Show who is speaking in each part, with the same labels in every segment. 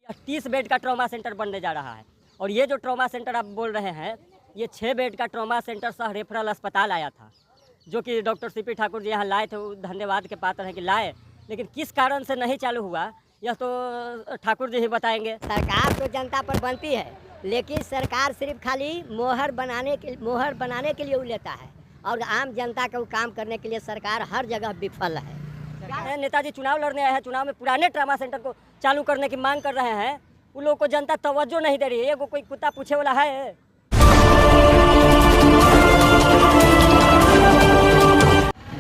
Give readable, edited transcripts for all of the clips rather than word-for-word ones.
Speaker 1: 30 bed का trauma centre बनने जा रहा है और ये जो ट्रॉमा सेंटर आप बोल रहे हैं, ये 6 बेड का ट्रॉमा सेंटर सह रेफरल अस्पताल आया था, जो कि डॉक्टर सीपी ठाकुर जी यहाँ लाए थे। वो धन्यवाद के पात्र हैं कि लाए, लेकिन किस कारण से नहीं चालू हुआ यह तो ठाकुर जी ही बताएंगे।
Speaker 2: सरकार तो जनता पर बनती है, लेकिन सरकार सिर्फ खाली मोहर बनाने के लिए वो लेता है और आम जनता को काम करने के लिए सरकार हर जगह विफल है।
Speaker 1: नेताजी चुनाव लड़ने आए हैं, चुनाव में पुराने ट्रॉमा सेंटर को चालू करने की मांग कर रहे हैं, उन लोगों को जनता तवज्जो नहीं दे रही है। ये कोई कुत्ता पूछे वाला है?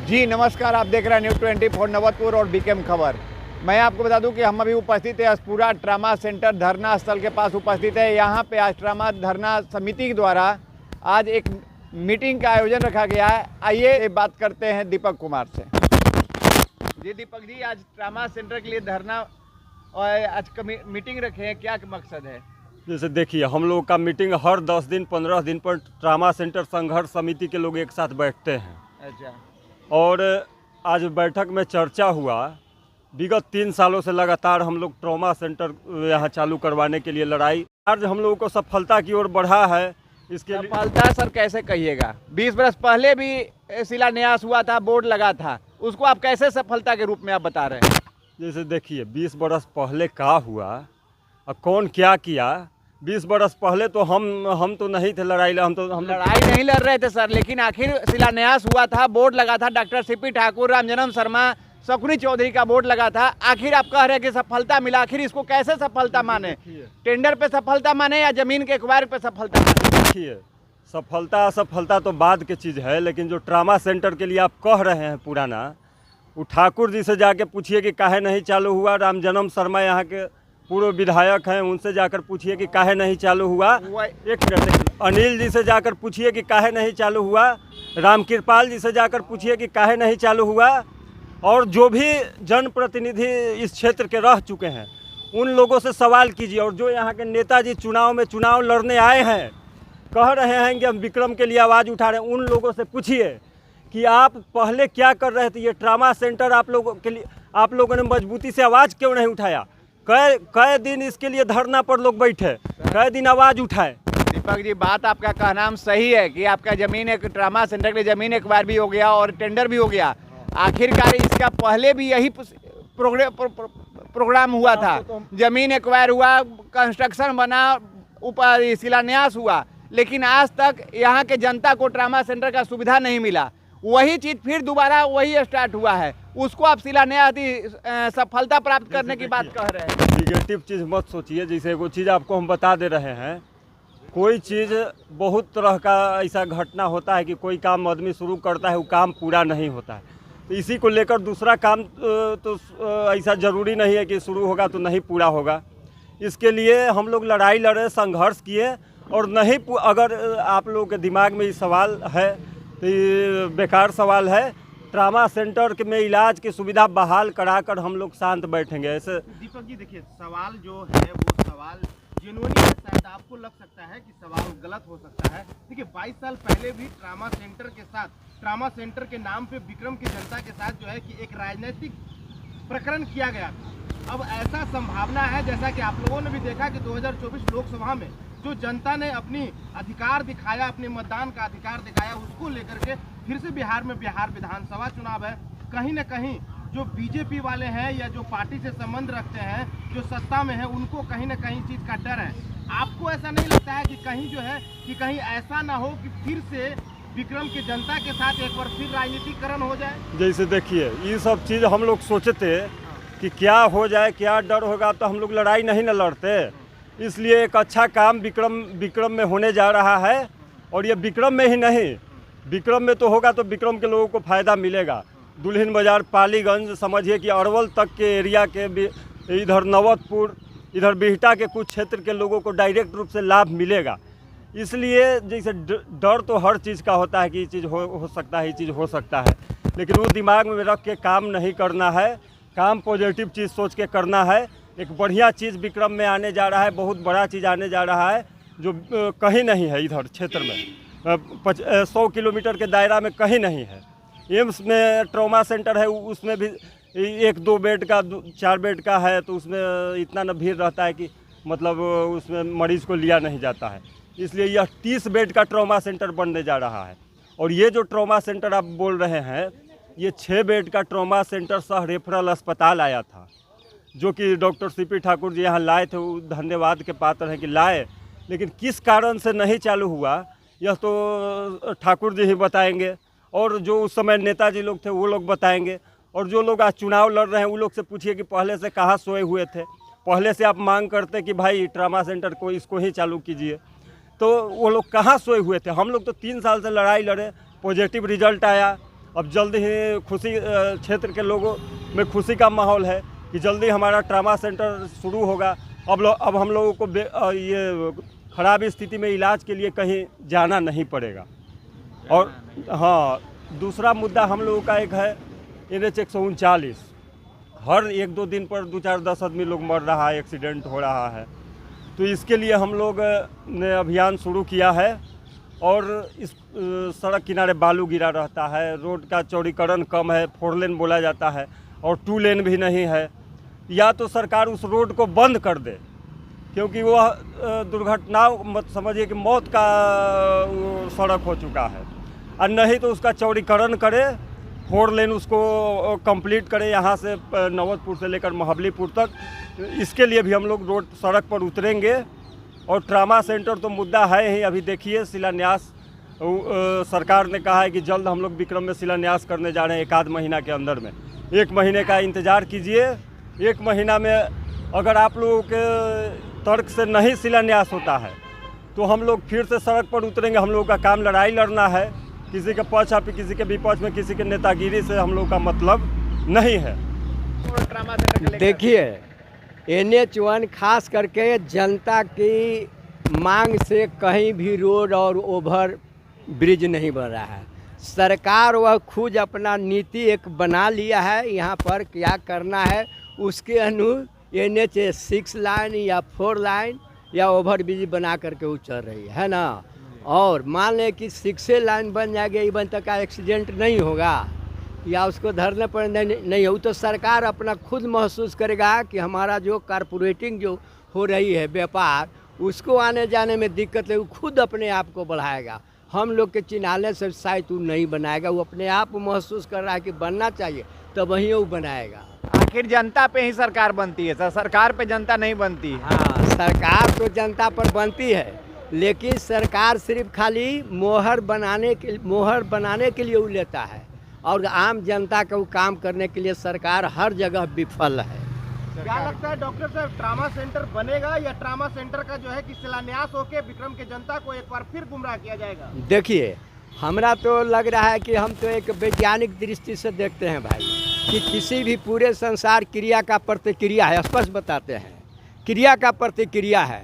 Speaker 3: जी नमस्कार, आप देख रहे हैं न्यूज़ 24 नवतपुर और बीकेएम खबर। मैं आपको बता दूं कि हम अभी उपस्थित है अस्पुरा ट्रामा सेंटर धरना स्थल के पास उपस्थित है। यहाँ पे आज ट्रामा धरना समिति के द्वारा आज एक मीटिंग का आयोजन रखा गया है। आइए बात करते हैं दीपक कुमार से। जी दीपक जी, आज ट्रामा सेंटर के लिए धरना और आज मीटिंग रखे हैं, क्या मकसद है?
Speaker 4: जैसे देखिए, हम लोग का मीटिंग हर 10 दिन 15 दिन पर ट्रामा सेंटर संघर्ष समिति के लोग एक साथ बैठते हैं।
Speaker 3: अच्छा।
Speaker 4: और आज बैठक में चर्चा हुआ, विगत 3 सालों से लगातार हम लोग ट्रॉमा सेंटर यहाँ चालू करवाने के लिए लड़ाई, आज हम लोगों को सफलता की ओर बढ़ा है। इसके
Speaker 3: सफलता सर कैसे कहिएगा? 20 वर्ष पहले भी शिलान्यास हुआ था, बोर्ड लगा था, उसको आप कैसे सफलता के रूप में आप बता रहे हैं?
Speaker 4: जैसे देखिए, 20 बरस पहले क्या हुआ और कौन क्या किया। 20 बरस पहले तो हम तो नहीं थे लड़ाई, हम
Speaker 3: लड़ाई नहीं लड़ रहे थे सर, लेकिन आखिर शिलान्यास हुआ था, बोर्ड लगा था, डॉक्टर सीपी ठाकुर, रामजन्म शर्मा, शकुनी चौधरी का बोर्ड लगा था। आखिर आप कह रहे हैं कि सफलता मिला, आखिर इसको कैसे सफलता माने? टेंडर पे सफलता माने या जमीन के एक्वायर पे सफलता माने?
Speaker 4: देखिए, सफलता तो बाद की चीज़ है, लेकिन जो ट्रामा सेंटर के लिए आप कह रहे हैं पुराना, वो ठाकुर जी से जाके पूछिए कि काहे नहीं चालू हुआ। रामजन्म शर्मा यहाँ के पूर्व विधायक हैं, उनसे जाकर पूछिए कि काहे नहीं चालू हुआ। एक मिनट, अनिल जी से जाकर पूछिए कि काहे नहीं चालू हुआ। रामकृपाल जी से जाकर पूछिए कि काहे नहीं चालू हुआ। और जो भी जनप्रतिनिधि इस क्षेत्र के रह चुके हैं, उन लोगों से सवाल कीजिए। और जो यहाँ के नेताजी चुनाव लड़ने आए हैं, कह रहे हैं कि हम विक्रम के लिए आवाज़ उठा रहे हैं, उन लोगों से पूछिए कि आप पहले क्या कर रहे थे। ये ट्रामा सेंटर आप लोगों के लिए, आप लोगों ने मजबूती से आवाज़ क्यों नहीं उठाया? कई दिन इसके लिए धरना पर लोग बैठे, कई दिन आवाज़ उठाए।
Speaker 3: दीपक जी, बात आपका कहना सही है कि आपका ज़मीन एक ट्रामा सेंटर के लिए ज़मीन एक्वायर भी हो गया और टेंडर भी हो गया। आखिरकार इसका पहले भी यही प्रोग्राम हुआ था, ज़मीन एक्वायर हुआ, कंस्ट्रक्शन बना, ऊपर शिलान्यास हुआ, लेकिन आज तक यहाँ के जनता को ट्रामा सेंटर का सुविधा नहीं मिला। वही चीज़ फिर दोबारा वही स्टार्ट हुआ है, उसको आप शिलान्यास सफलता प्राप्त करने की बात कह रहे हैं।
Speaker 4: निगेटिव चीज़ मत सोचिए। जैसे वो चीज़ आपको हम बता दे रहे हैं, कोई चीज़ बहुत तरह का ऐसा घटना होता है कि कोई काम आदमी शुरू करता है, वो काम पूरा नहीं होता है। तो इसी को लेकर दूसरा काम तो ऐसा ज़रूरी नहीं है कि शुरू होगा तो नहीं पूरा होगा। इसके लिए हम लोग लड़ाई लड़े, संघर्ष किए। और नहीं, अगर आप लोगों के दिमाग में ये सवाल है तो ये बेकार सवाल है। ट्रामा सेंटर में इलाज की सुविधा बहाल कराकर हम लोग शांत बैठेंगे। ऐसे
Speaker 5: दीपक जी देखिए, सवाल जो है वो सवाल जेन्युइन है। शायद आपको लग सकता है कि सवाल गलत हो सकता है। देखिए, 22 साल पहले भी ट्रामा सेंटर के साथ, ट्रामा सेंटर के नाम पे विक्रम की जनता के साथ जो है कि एक राजनीतिक प्रकरण किया गया था। अब ऐसा संभावना है, जैसा कि आप लोगों ने भी देखा कि 2024 लोकसभा में जो जनता ने अपनी अधिकार दिखाया, अपने मतदान का अधिकार दिखाया, उसको लेकर के फिर से बिहार में बिहार विधानसभा चुनाव है। कहीं ना कहीं जो बीजेपी वाले हैं या जो पार्टी से संबंध रखते हैं, जो सत्ता में है, उनको कहीं ना कहीं चीज़ का डर है। आपको ऐसा नहीं लगता है कि कहीं जो है कि कहीं ऐसा ना हो कि फिर से विक्रम की जनता के साथ एक बार फिर राजनीतिकरण हो जाए? जैसे
Speaker 4: देखिए, ये सब चीज़ हम लोग सोचते कि क्या हो जाए, क्या डर होगा, तो हम लोग लड़ाई नहीं न लड़ते। इसलिए एक अच्छा काम विक्रम में होने जा रहा है। और ये विक्रम में ही नहीं, विक्रम में तो होगा तो विक्रम के लोगों को फ़ायदा मिलेगा। दुल्हिन बाज़ार, पालीगंज, समझिए कि अरवल तक के एरिया के, इधर नवतपुर, इधर बिहटा के कुछ क्षेत्र के लोगों को डायरेक्ट रूप से लाभ मिलेगा। इसलिए जैसे डर तो हर चीज़ का होता है कि ये चीज़ हो सकता है, ये चीज़ हो सकता है, लेकिन वो दिमाग में रख के काम नहीं करना है। काम पॉजिटिव चीज़ सोच के करना है। एक बढ़िया चीज़ विक्रम में आने जा रहा है, बहुत बड़ा चीज़ आने जा रहा है, जो कहीं नहीं है इधर क्षेत्र में। 100 किलोमीटर के दायरा में कहीं नहीं है। एम्स में ट्रॉमा सेंटर है, उसमें भी एक दो बेड का 4 बेड का है तो उसमें इतना न भीड़ रहता है कि मतलब उसमें मरीज़ को लिया नहीं जाता है। इसलिए यह 30 बेड का ट्रॉमा सेंटर बनने जा रहा है। और ये जो ट्रॉमा सेंटर आप बोल रहे हैं, ये 6 बेड का ट्रॉमा सेंटर सह रेफरल अस्पताल आया था, जो कि डॉक्टर सीपी ठाकुर जी यहाँ लाए थे। वो धन्यवाद के पात्र हैं कि लाए, लेकिन किस कारण से नहीं चालू हुआ यह तो ठाकुर जी ही बताएंगे, और जो उस समय नेताजी लोग थे वो लोग बताएंगे, और जो लोग आज चुनाव लड़ रहे हैं वो लोग से पूछिए कि पहले से कहाँ सोए हुए थे। पहले से आप मांग करते कि भाई ट्रामा सेंटर को इसको ही चालू कीजिए, तो वो लोग कहाँ सोए हुए थे। हम लोग तो 3 साल से लड़ाई लड़े, पॉजिटिव रिजल्ट आया। अब जल्द ही खुशी, क्षेत्र के लोगों में खुशी का माहौल है कि जल्दी हमारा ट्रामा सेंटर शुरू होगा। अब हम लोगों को ये ख़राब स्थिति में इलाज के लिए कहीं जाना नहीं पड़ेगा। और हाँ, दूसरा मुद्दा हम लोगों का एक है NH 139। हर 1-2 दिन पर 2-4-10 आदमी लोग मर रहा है, एक्सीडेंट हो रहा है। तो इसके लिए हम लोग ने अभियान शुरू किया है। और इस सड़क किनारे बालू गिरा रहता है, रोड का चौड़ीकरण कम है, 4 लेन बोला जाता है और 2 लेन भी नहीं है। या तो सरकार उस रोड को बंद कर दे, क्योंकि वह दुर्घटनाओं मत समझिए कि मौत का सड़क हो चुका है, और नहीं तो उसका चौड़ीकरण करे, 4 लेन उसको कंप्लीट करे यहाँ से नवतपुर से लेकर महाबलीपुर तक। इसके लिए भी हम लोग रोड सड़क पर उतरेंगे। और ट्रामा सेंटर तो मुद्दा है ही। अभी देखिए शिलान्यास सरकार ने कहा है कि जल्द हम लोग विक्रम में शिलान्यास करने जा रहे हैं, 1-आध महीना के अंदर में। 1 महीने का इंतज़ार कीजिए। 1 महीना में अगर आप लोगों के तर्क से नहीं शिलान्यास होता है तो हम लोग फिर से सड़क पर उतरेंगे। हम लोगों का काम लड़ाई लड़ना है, किसी के पक्ष या किसी के विपक्ष में किसी के नेतागिरी से हम लोग का मतलब नहीं है।
Speaker 3: ट्रामा सेंटर को लेकर
Speaker 6: देखिए, NH 1 खास करके जनता की मांग से कहीं भी रोड और ओवर ब्रिज नहीं बन रहा है। सरकार वह खुद अपना नीति एक बना लिया है, यहाँ पर क्या करना है उसके NH 6 लाइन या 4 लाइन या ओवर ब्रिज बना करके वो चल रही है ना। और मान लें कि 6 लाइन बन जाएगी, इवन तक का एक्सीडेंट नहीं होगा या उसको धरने पर नहीं हो, तो सरकार अपना खुद महसूस करेगा कि हमारा जो कारपोरेटिंग जो हो रही है व्यापार, उसको आने जाने में दिक्कत है, वो खुद अपने आप को बढ़ाएगा। हम लोग के चिन्हाने से शायद वो नहीं बनाएगा, वो अपने आप महसूस कर रहा है कि बनना चाहिए, तो वहीं वो बनाएगा।
Speaker 3: आखिर जनता पे ही सरकार बनती है सर, सरकार पे जनता नहीं बनती।
Speaker 6: हाँ, सरकार तो जनता पर बनती है, लेकिन सरकार सिर्फ खाली मोहर बनाने के लिए वो लेता है, और आम जनता को काम करने के लिए सरकार हर जगह विफल है।
Speaker 5: क्या लगता है डॉक्टर साहब, ट्रामा सेंटर बनेगा या ट्रामा सेंटर का जो है कि शिलान्यास होकर विक्रम के जनता को एक बार फिर गुमराह किया जाएगा?
Speaker 6: देखिए, हमरा तो लग रहा है कि हम तो एक वैज्ञानिक दृष्टि से देखते हैं भाई, कि किसी भी पूरे संसार क्रिया का प्रतिक्रिया है, स्पष्ट बताते हैं, क्रिया का प्रतिक्रिया है।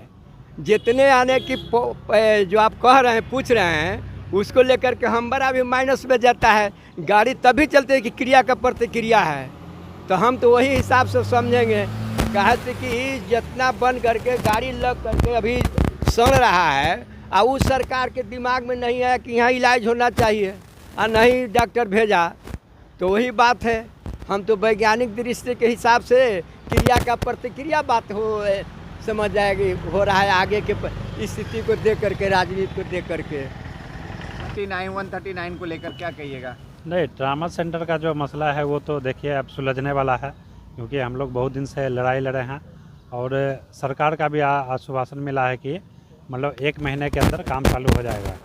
Speaker 6: जितने आने की जो आप कह रहे हैं, पूछ रहे हैं, उसको लेकर के हम बड़ा भी माइनस में जाता है। गाड़ी तभी चलती है कि क्रिया का प्रतिक्रिया है, तो हम तो वही हिसाब से समझेंगे। कहते कि जितना बन करके गाड़ी लग करके अभी सड़ रहा है, और उस सरकार के दिमाग में नहीं है कि यहाँ इलाज होना चाहिए, और नहीं डॉक्टर भेजा, तो वही बात है। हम तो वैज्ञानिक दृष्टि के हिसाब से क्रिया का प्रतिक्रिया बात हो समझ जाएगी, हो रहा है आगे के स्थिति को देख करके, राजनीति को देख करके।
Speaker 3: 139 को लेकर क्या कहिएगा?
Speaker 7: नहीं, ट्रामा सेंटर का जो मसला है वो तो देखिए अब सुलझने वाला है, क्योंकि हम लोग बहुत दिन से लड़ाई लड़े हैं, और सरकार का भी आश्वासन मिला है कि मतलब 1 महीने के अंदर काम चालू हो जाएगा।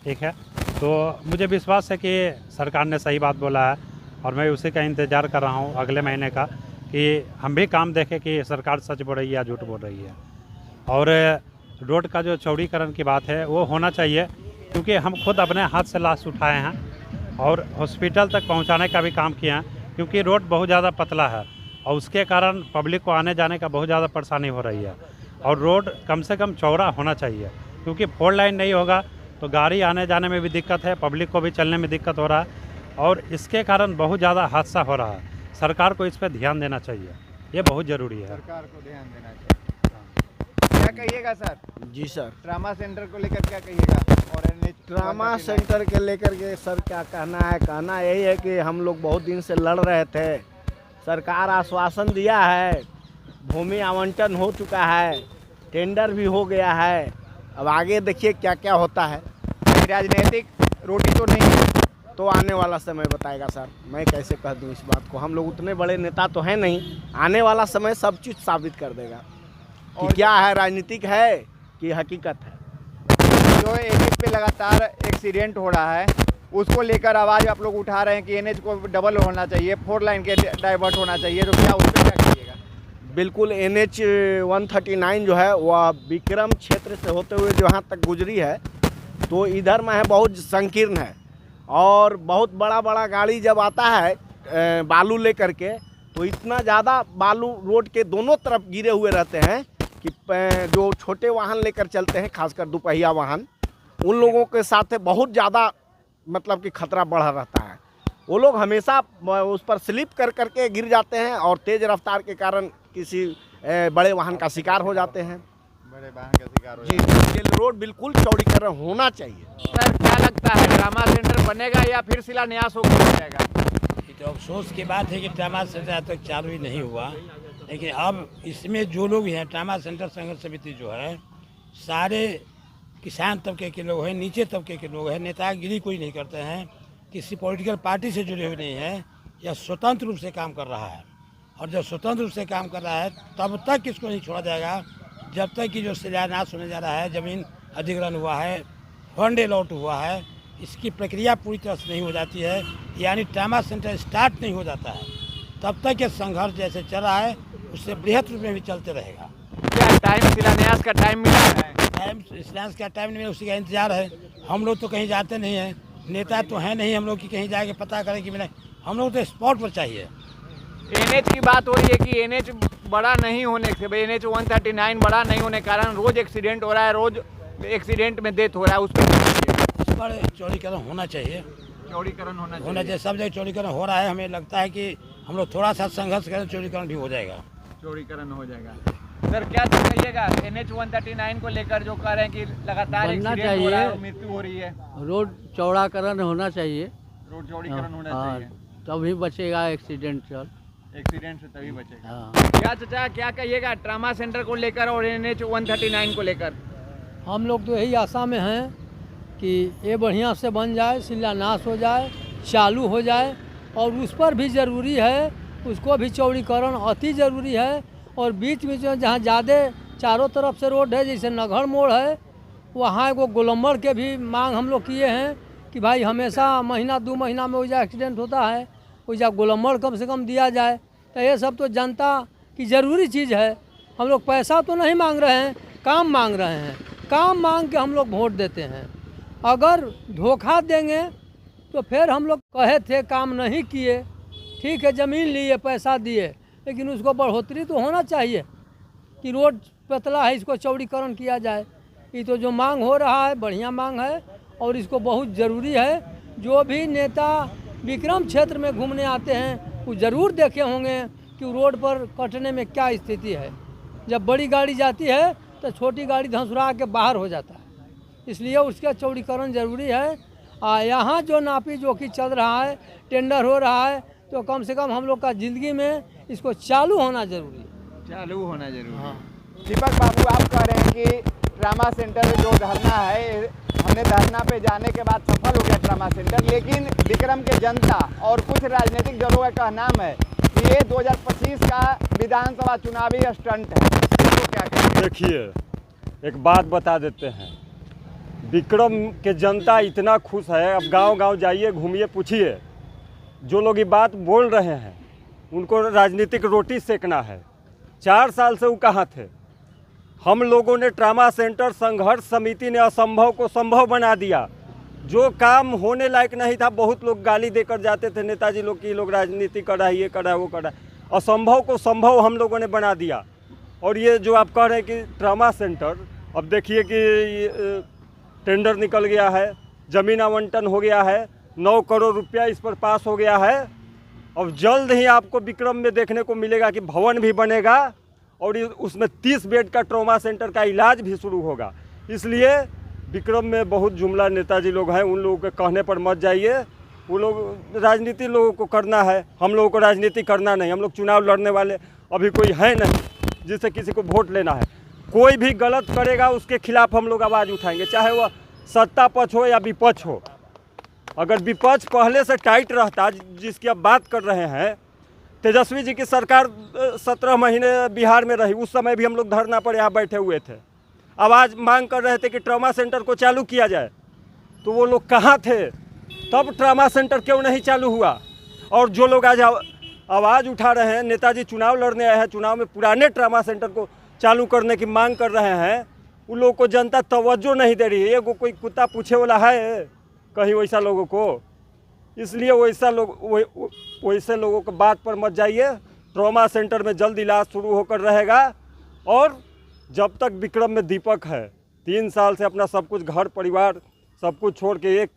Speaker 7: ठीक है, तो मुझे विश्वास है कि सरकार ने सही बात बोला है, और मैं उसी का इंतज़ार कर रहा हूँ अगले महीने का, कि हम भी काम देखें कि सरकार सच बोल रही है या झूठ बोल रही है। और रोड का जो चौड़ीकरण की बात है वो होना चाहिए, क्योंकि हम खुद अपने हाथ से लाश उठाए हैं और हॉस्पिटल तक पहुंचाने का भी काम किए हैं, क्योंकि रोड बहुत ज़्यादा पतला है और उसके कारण पब्लिक को आने जाने का बहुत ज़्यादा परेशानी हो रही है। और रोड कम से कम चौड़ा होना चाहिए, क्योंकि 4 लाइन नहीं होगा तो गाड़ी आने जाने में भी दिक्कत है, पब्लिक को भी चलने में दिक्कत हो रहा है, और इसके कारण बहुत ज़्यादा हादसा हो रहा है। सरकार को इस पर ध्यान देना चाहिए, ये बहुत ज़रूरी है।
Speaker 3: सरकार को ध्यान देना चाहिए। क्या कहिएगा सर?
Speaker 8: जी सर,
Speaker 3: ट्रामा सेंटर को लेकर क्या कहिएगा? और
Speaker 8: ट्रामा सेंटर के लेकर के सर क्या कहना है? कहना यही है कि हम लोग बहुत दिन से लड़ रहे थे, सरकार आश्वासन दिया है, भूमि आवंटन हो चुका है, टेंडर भी हो गया है। अब आगे देखिए क्या क्या होता है।
Speaker 3: राजनीतिक रोटी तो नहीं है।
Speaker 8: तो आने वाला समय बताएगा सर, मैं कैसे कह दूं इस बात को। हम लोग उतने बड़े नेता तो हैं नहीं, आने वाला समय सब चीज़ साबित कर देगा कि क्या है, राजनीतिक है कि हकीकत है।
Speaker 3: जो NH पे लगातार एक्सीडेंट हो रहा है उसको लेकर आवाज़ आप लोग उठा रहे हैं कि NH को डबल होना चाहिए, 4 लाइन के डाइवर्ट होना चाहिए, तो क्या उस पर क्या कीजिएगा?
Speaker 8: बिल्कुल NH 139 जो है वह विक्रम क्षेत्र से होते हुए जो यहाँ तक गुजरी है, तो इधर में है बहुत संकीर्ण है। और बहुत बड़ा बड़ा गाड़ी जब आता है बालू लेकर के, तो इतना ज़्यादा बालू रोड के दोनों तरफ गिरे हुए रहते हैं कि जो छोटे वाहन लेकर चलते हैं, खासकर दोपहिया वाहन, उन लोगों के साथ बहुत ज़्यादा मतलब कि खतरा बढ़ा रहता है। वो लोग हमेशा उस पर स्लिप कर करके गिर जाते हैं और तेज़ रफ्तार के कारण किसी बड़े वाहन का शिकार हो जाते हैं।
Speaker 3: बड़े वाहन का शिकार हो
Speaker 8: जी, इसके लिए रोड बिल्कुल चौड़ीकरण होना चाहिए।
Speaker 3: सर क्या लगता है, ट्रामा सेंटर बनेगा या फिर शिलान्यास हो जाएगा?
Speaker 9: ये तो अफसोस की बात है कि ट्रामा सेंटर आज तक चालू ही नहीं हुआ, लेकिन अब इसमें जो लोग हैं, ट्रामा सेंटर संघर्ष समिति जो है, सारे किसान तबके के लोग हैं, नीचे तबके के लोग हैं, नेतागिरी कोई नहीं करते हैं, किसी पॉलिटिकल पार्टी से जुड़े हुए नहीं हैं, यह स्वतंत्र रूप से काम कर रहा है। और जब स्वतंत्र रूप से काम कर रहा है तब तक इसको नहीं छोड़ा जाएगा जब तक कि जो शिलान्यास होने जा रहा है, ज़मीन अधिग्रहण हुआ है, फंड अलॉट हुआ है, इसकी प्रक्रिया पूरी तरह से नहीं हो जाती है, यानी ट्रामा सेंटर स्टार्ट नहीं हो जाता है, तब तक ये संघर्ष जैसे चल रहा है उससे बृहत रूप में भी चलते रहेगा।
Speaker 3: क्या टाइम शिलान्यास का टाइम मिला है?
Speaker 9: टाइम शिलान्यास का टाइम नहीं मिला, उसी का इंतजार है। हम लोग तो कहीं जाते नहीं हैं, नेता तो हैं नहीं हम लोग कि कहीं जाके पता करें कि मिले, हम लोग तो स्पॉट पर चाहिए।
Speaker 3: NH की बात हो रही है कि NH बड़ा नहीं होने से, NH 139 बड़ा नहीं होने के कारण रोज एक्सीडेंट हो रहा है, रोज एक्सीडेंट में डेथ हो रहा है, उस पर
Speaker 9: चौड़ीकरण होना चाहिए,
Speaker 3: चौड़ीकरण होना
Speaker 9: चाहिए। सब जगह चौड़ीकरण हो रहा है, हमें लगता है कि हम लोग थोड़ा सा संघर्ष करें, चौड़ीकरण भी हो जाएगा।
Speaker 3: चौड़ीकरण हो जाएगा। सर क्या कहिएगा NH 139 को लेकर, जो कह रहे हैं कि लगातार एक्सीडेंट हो रहा है, मृत्यु हो रही है?
Speaker 10: रोड चौड़ाकरण होना चाहिए,
Speaker 3: रोड चौड़ीकरण होना
Speaker 10: हाँ,
Speaker 3: चाहिए,
Speaker 10: तभी बचेगा एक्सीडेंट
Speaker 3: एक्सीडेंट से तभी बचेगा।
Speaker 10: हाँ।
Speaker 3: क्या चाचा क्या कहिएगा ट्रामा सेंटर को लेकर और NH 139 को लेकर?
Speaker 10: हम लोग तो यही आशा में हैं कि ये बढ़िया से बन जाए, शिलान्यास हो जाए, चालू हो जाए, और उस पर भी ज़रूरी है, उसको भी चौड़ीकरण अति ज़रूरी है। और बीच में जो जहाँ ज़्यादा चारों तरफ से रोड है, जैसे नगहर मोड़ है, वहाँ एगो गोलम्बर के भी मांग हम लोग किए हैं कि भाई हमेशा महीना 2 महीना में वजह एक्सीडेंट होता है, वजह गोलम्बर कम से कम दिया जाए। तो ये सब तो जनता की ज़रूरी चीज़ है। हम लोग पैसा तो नहीं मांग रहे हैं, काम मांग रहे हैं। काम मांग के हम लोग वोट देते हैं। अगर धोखा देंगे तो फिर हम लोग कहे थे काम नहीं किए, ठीक है ज़मीन लिए पैसा दिए, लेकिन उसको बढ़ोतरी तो होना चाहिए कि रोड पतला है, इसको चौड़ीकरण किया जाए। ये तो जो मांग हो रहा है बढ़िया मांग है और इसको बहुत ज़रूरी है। जो भी नेता विक्रम क्षेत्र में घूमने आते हैं वो ज़रूर देखे होंगे कि रोड पर कटने में क्या स्थिति है। जब बड़ी गाड़ी जाती है तो छोटी गाड़ी धंसुरा के बाहर हो जाता है, इसलिए उसका चौड़ीकरण ज़रूरी है। यहाँ जो नापी जोखी चल रहा है, टेंडर हो रहा है, तो कम से कम हम लोग का ज़िंदगी में इसको चालू होना ज़रूरी है।
Speaker 3: चालू होना जरूरी है।
Speaker 10: हाँ।
Speaker 3: दीपक बाबू आप कह रहे हैं कि ट्रामा सेंटर में जो धरना है, हमने धरना पे जाने के बाद सफल हो गया ट्रामा सेंटर, लेकिन विक्रम के जनता और कुछ राजनीतिक दलों का कहना है कि ये 2025 का विधानसभा चुनावी स्टंट है, तो क्या कहें?
Speaker 4: देखिए एक बात बता देते हैं, विक्रम के जनता इतना खुश है, अब गांव-गांव जाइए, घूमिए, पूछिए, जो लोग ये बात बोल रहे हैं उनको राजनीतिक रोटी सेकना है। 4 साल से वो कहाँ थे? हम लोगों ने ट्रामा सेंटर संघर्ष समिति ने असंभव को संभव बना दिया। जो काम होने लायक नहीं था, बहुत लोग गाली देकर जाते थे नेताजी लोग की, लोग राजनीति कर रहा है, ये कर रहा है, वो कर रहा है। असंभव को संभव हम लोगों ने बना दिया। और ये जो आप कह रहे हैं कि ट्रामा सेंटर, अब देखिए कि टेंडर निकल गया है, ज़मीन आवंटन हो गया है, 9 करोड़ रुपया इस पर पास हो गया है। और जल्द ही आपको विक्रम में देखने को मिलेगा कि भवन भी बनेगा और उसमें 30 बेड का ट्रॉमा सेंटर का इलाज भी शुरू होगा। इसलिए विक्रम में बहुत जुमला नेताजी लोग हैं, उन लोगों के कहने पर मत जाइए। वो लोग राजनीति लोगों को करना है, हम लोगों को राजनीति करना नहीं। हम लोग चुनाव लड़ने वाले अभी कोई है नहीं जिससे किसी को वोट लेना है। कोई भी गलत करेगा उसके खिलाफ हम लोग आवाज़ उठाएंगे, चाहे वह सत्ता पक्ष हो या विपक्ष हो। अगर विपक्ष पहले से टाइट रहता, जिसकी अब बात कर रहे हैं, तेजस्वी जी की सरकार 17 महीने बिहार में रही, उस समय भी हम लोग धरना पर यहाँ बैठे हुए थे, आवाज़ मांग कर रहे थे कि ट्रॉमा सेंटर को चालू किया जाए। तो वो लोग कहाँ थे? तब ट्रॉमा सेंटर क्यों नहीं चालू हुआ? और जो लोग आज आवाज़ उठा रहे हैं, नेताजी चुनाव लड़ने आए हैं, चुनाव में पुराने ट्रॉमा सेंटर को चालू करने की मांग कर रहे हैं, उन लोगों को जनता तवज्जो नहीं दे रही है। ये कोई कुत्ता पूछे वाला है कहीं वैसा लोगों को? इसलिए वैसे लोगों को बात पर मत जाइए। ट्रॉमा सेंटर में जल्द इलाज शुरू होकर रहेगा। और जब तक विक्रम में दीपक है, 3 साल से अपना सब कुछ, घर परिवार सब कुछ छोड़ के एक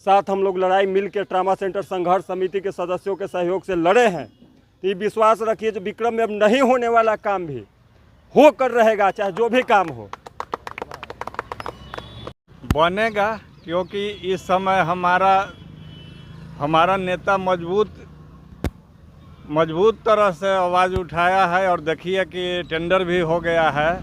Speaker 4: साथ हम लोग लड़ाई मिल के ट्रॉमा सेंटर संघर्ष समिति के सदस्यों के सहयोग से लड़े हैं। तो ये विश्वास रखिए जो विक्रम में अब नहीं होने वाला काम भी होकर रहेगा, चाहे जो भी काम हो।
Speaker 3: बनेगा, क्योंकि इस समय हमारा नेता मजबूत तरह से आवाज़ उठाया है। और देखिए कि टेंडर भी हो गया है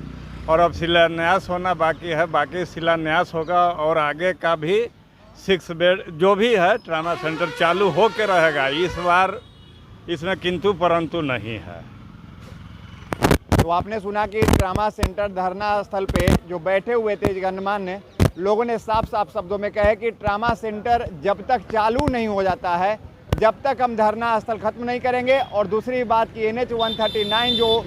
Speaker 3: और अब शिलान्यास होना बाकी है। बाकी शिलान्यास होगा और आगे का भी 6 बेड जो भी है ट्रॉमा सेंटर चालू हो के रहेगा। इस बार इसमें किंतु परंतु नहीं है। तो आपने सुना कि ट्रॉमा सेंटर धरना स्थल पे जो बैठे हुए थे गणमान्य लोगों ने साफ साफ शब्दों में कहा कि ट्रॉमा सेंटर जब तक चालू नहीं हो जाता है, जब तक हम धरना स्थल खत्म नहीं करेंगे। और दूसरी बात कि NH 139 जो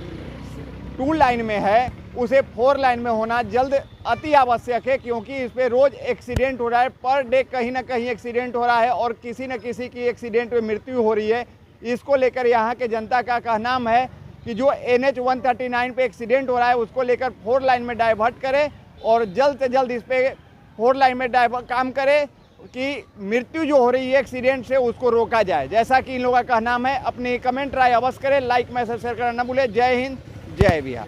Speaker 3: 2 लाइन में है उसे 4 लाइन में होना जल्द अति आवश्यक है, क्योंकि इस पर रोज़ एक्सीडेंट हो रहा है। पर डे कहीं ना कहीं एक्सीडेंट हो रहा है और किसी न किसी की एक्सीडेंट में मृत्यु हो रही है। इसको लेकर यहाँ के जनता का कहना है कि जो NH 139 पे एक्सीडेंट हो रहा है उसको लेकर 4 लाइन में डाइवर्ट करें और जल्द से जल्द इस पर 4 लाइन में काम करें कि मृत्यु जो हो रही है एक्सीडेंट से उसको रोका जाए, जैसा कि इन लोगों का कहना है। अपनी कमेंट राय अवश्य करें, लाइक मैसेज शेयर करना न भूलें। जय हिंद, जय बिहार।